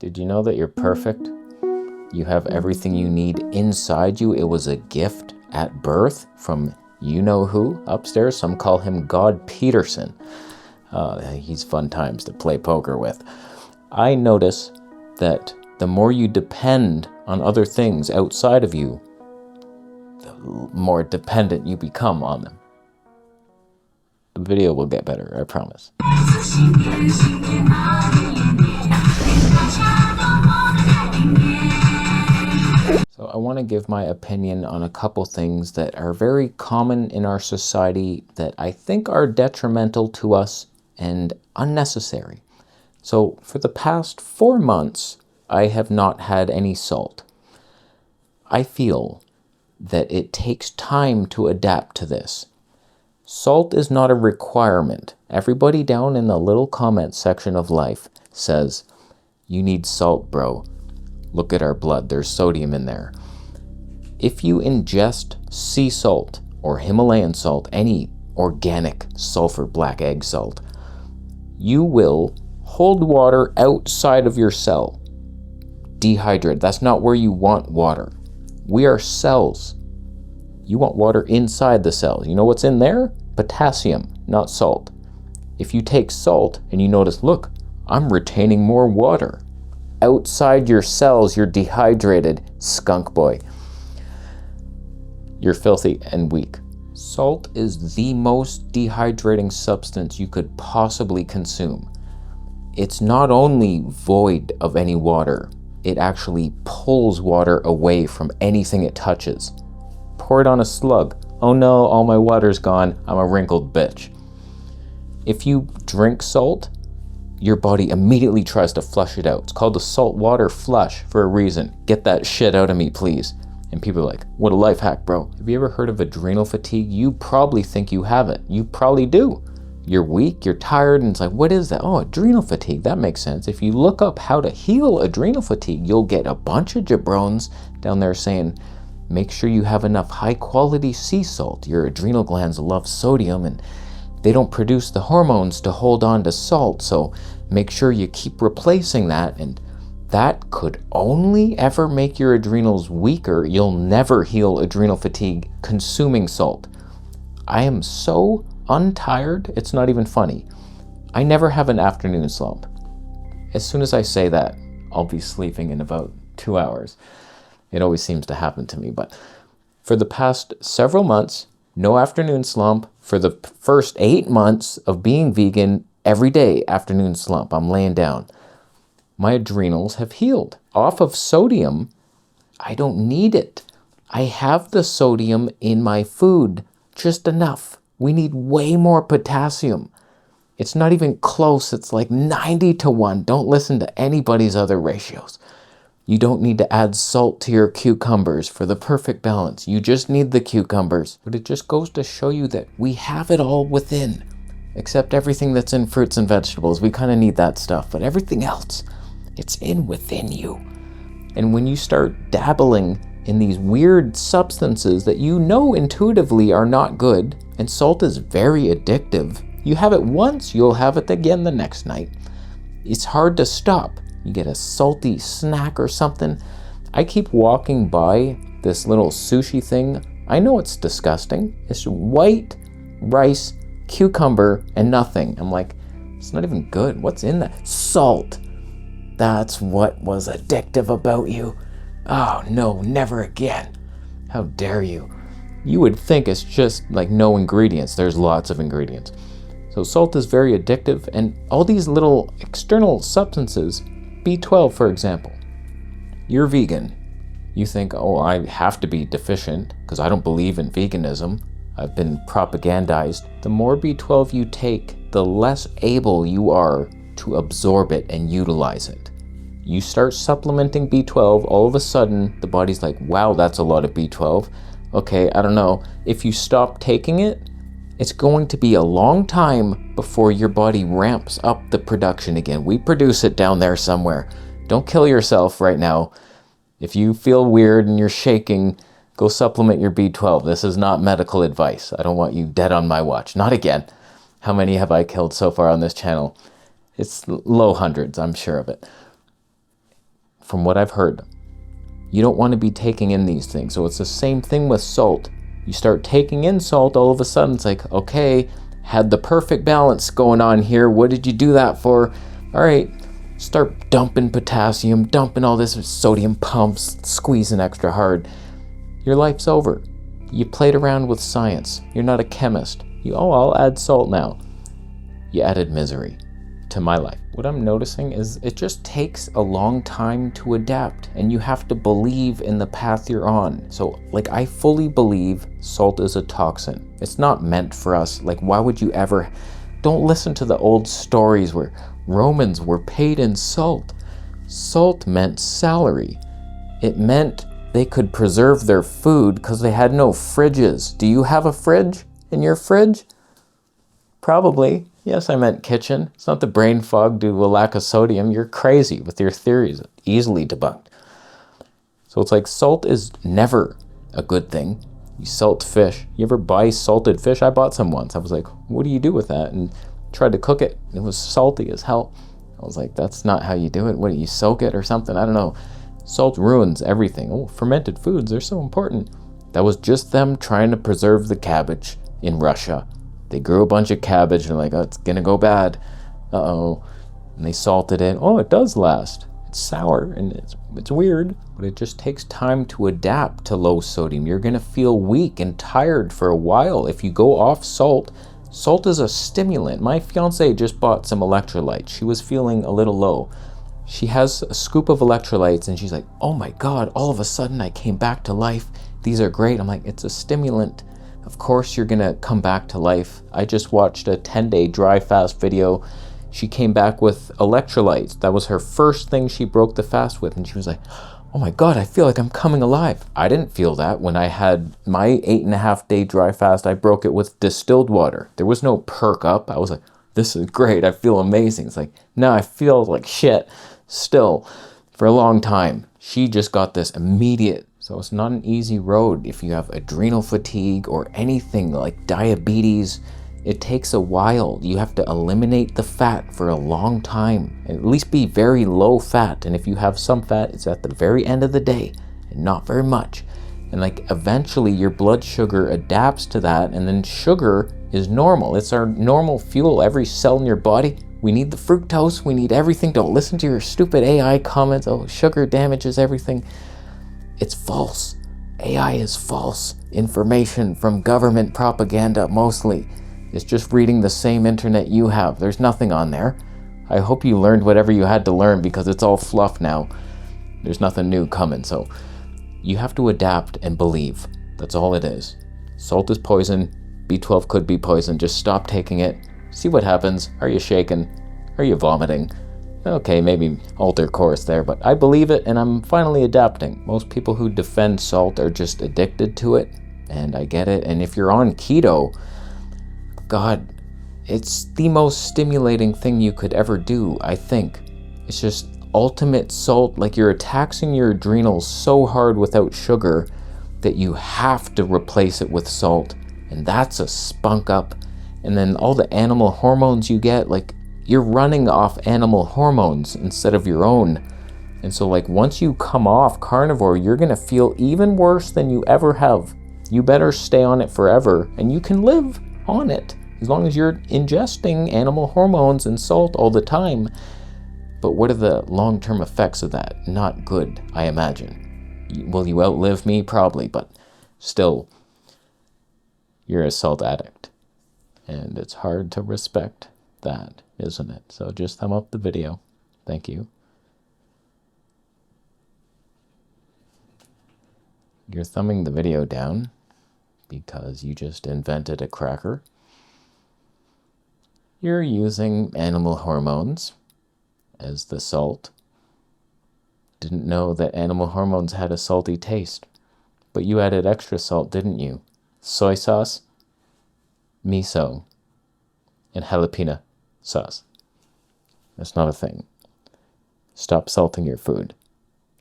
Did you know that you're perfect? You have everything you need inside you. It was a gift at birth from you-know-who upstairs. Some call him God Peterson. He's fun times to play poker with. I notice that the more you depend on other things outside of you, the more dependent you become on them. The video will get better, I promise. So I want to give my opinion on a couple things that are very common in our society that I think are detrimental to us and unnecessary. So for the past 4 months, I have not had any salt. I feel that it takes time to adapt to this. Salt is not a requirement. Everybody down in the little comment section of life says, you need salt, bro. Look at our blood, there's sodium in there. If you ingest sea salt or Himalayan salt, any organic sulfur black egg salt, you will hold water outside of your cell. Dehydrated. That's not where you want water. We are cells. You want water inside the cells. You know what's in there? Potassium, not salt. If you take salt and you notice, look, I'm retaining more water. Outside your cells, you're dehydrated, skunk boy. You're filthy and weak. Salt is the most dehydrating substance you could possibly consume. It's not only void of any water, it actually pulls water away from anything it touches. Pour it on a slug. Oh no, all my water's gone. I'm a wrinkled bitch. If you drink salt, your body immediately tries to flush it out. It's called the saltwater flush for a reason. Get that shit out of me, please. And people are like, what a life hack, bro. Have you ever heard of adrenal fatigue? You probably think you have it. You probably do. You're weak, you're tired, and it's like, what is that? Oh, adrenal fatigue, that makes sense. If you look up how to heal adrenal fatigue, you'll get a bunch of jabrones down there saying, make sure you have enough high quality sea salt. Your adrenal glands love sodium and they don't produce the hormones to hold on to salt, so make sure you keep replacing that, and that could only ever make your adrenals weaker. You'll never heal adrenal fatigue consuming salt. I am so untired, it's not even funny. I never have an afternoon slump. As soon as I say that, I'll be sleeping in about 2 hours. It always seems to happen to me, but for the past several months, no afternoon slump. For the first 8 months of being vegan, every day afternoon slump, I'm laying down. My adrenals have healed. Off of sodium, I don't need it. I have the sodium in my food, just enough. We need way more potassium. It's not even close. It's like 90-1. Don't listen to anybody's other ratios. You don't need to add salt to your cucumbers for the perfect balance. You just need the cucumbers. But it just goes to show you that we have it all within, except everything that's in fruits and vegetables. We kind of need that stuff, but everything else, it's within you. And when you start dabbling in these weird substances that you know intuitively are not good, and salt is very addictive. You have it once, you'll have it again the next night. It's hard to stop. You get a salty snack or something. I keep walking by this little sushi thing. I know it's disgusting. It's white rice, cucumber, and nothing. I'm like, it's not even good. What's in that? Salt. That's what was addictive about you. Oh no, never again. How dare you? You would think it's just like no ingredients. There's lots of ingredients. So salt is very addictive, and all these little external substances, B12 for example. You're vegan. You think, oh, I have to be deficient because I don't believe in veganism. I've been propagandized. The more B12 you take, the less able you are to absorb it and utilize it. You start supplementing B12, all of a sudden the body's like, wow, that's a lot of B12. Okay, I don't know. If you stop taking it, it's going to be a long time before your body ramps up the production again. We produce it down there somewhere. Don't kill yourself right now. If you feel weird and you're shaking, go supplement your B12. This is not medical advice. I don't want you dead on my watch. Not again. How many have I killed so far on this channel? It's low hundreds, I'm sure of it. from what I've heard, you don't want to be taking in these things. So it's the same thing with salt. You start taking in salt, all of a sudden it's like, okay, had the perfect balance going on here. What did you do that for? All right, start dumping potassium, dumping all this sodium pumps, squeezing extra hard. Your life's over. You played around with science. You're not a chemist. I'll add salt now. You added misery to my life. What I'm noticing is it just takes a long time to adapt, and you have to believe in the path you're on. So like, I fully believe salt is a toxin. It's not meant for us. Like, why would you ever? Don't listen to the old stories where Romans were paid in salt. Salt meant salary. It meant they could preserve their food because they had no fridges. Do you have a fridge in your fridge? Probably. Yes, I meant kitchen. It's not the brain fog due to a lack of sodium. You're crazy with your theories. Easily debunked. So it's like, salt is never a good thing. You salt fish. You ever buy salted fish? I bought some once. I was like, what do you do with that? And tried to cook it. It was salty as hell. I was like, that's not how you do it. What, do you soak it or something? I don't know. Salt ruins everything. Oh, fermented foods, they're so important. That was just them trying to preserve the cabbage in Russia. They grew a bunch of cabbage and they're like, oh, it's gonna go bad. Uh-oh. And they salted it. Oh, it does last. It's sour and it's weird, but it just takes time to adapt to low sodium. You're gonna feel weak and tired for a while if you go off salt. Salt is a stimulant. My fiance just bought some electrolytes. She was feeling a little low. She has a scoop of electrolytes and she's like, oh my God, all of a sudden I came back to life. These are great. I'm like, it's a stimulant. Of course you're gonna come back to life. I just watched a 10-day dry fast video. She came back with electrolytes. That was her first thing she broke the fast with. And she was like, oh my God, I feel like I'm coming alive. I didn't feel that when I had my 8.5-day dry fast. I broke it with distilled water. There was no perk up. I was like, this is great. I feel amazing. It's like, no, I feel like shit still for a long time. She just got this immediate. So it's not an easy road if you have adrenal fatigue or anything like diabetes. It takes a while. You have to eliminate the fat for a long time. At least be very low fat. And if you have some fat, it's at the very end of the day and not very much. And like, eventually your blood sugar adapts to that, and then sugar is normal. It's our normal fuel. Every cell in your body, we need the fructose, we need everything. Don't listen to your stupid AI comments. Oh, sugar damages everything. It's false. AI is false information from government propaganda mostly. It's just reading the same internet you have. There's nothing on there. I hope you learned whatever you had to learn, because it's all fluff now. There's nothing new coming. So you have to adapt and believe. That's all it is. Salt is poison. B12 could be poison. Just stop taking it. See what happens. Are you shaking? Are you vomiting? Okay, maybe alter course there, but I believe it and I'm finally adapting. Most people who defend salt are just addicted to it, and I get it. And if you're on keto, God, it's the most stimulating thing you could ever do, I think. It's just ultimate salt. Like, you're taxing your adrenals so hard without sugar that you have to replace it with salt. And that's a spunk up. And then all the animal hormones you get, like, you're running off animal hormones instead of your own. And so like, once you come off carnivore, you're gonna feel even worse than you ever have. You better stay on it forever, and you can live on it as long as you're ingesting animal hormones and salt all the time. But what are the long-term effects of that? Not good, I imagine. Will you outlive me? Probably, but still, you're a salt addict. And it's hard to respect that, isn't it? So just thumb up the video. Thank you. You're thumbing the video down because you just invented a cracker. You're using animal hormones as the salt. Didn't know that animal hormones had a salty taste, but you added extra salt, didn't you? Soy sauce, miso, and jalapeno sauce. That's not a thing. Stop salting your food.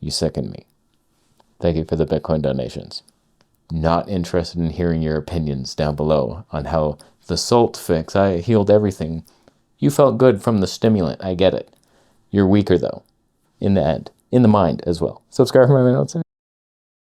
You sicken me. Thank you for the Bitcoin donations. Not interested in hearing your opinions down below on how the salt fix, I healed everything. You felt good from the stimulant, I get it. You're weaker though, in the end. in the mind as well. Subscribe for my notes.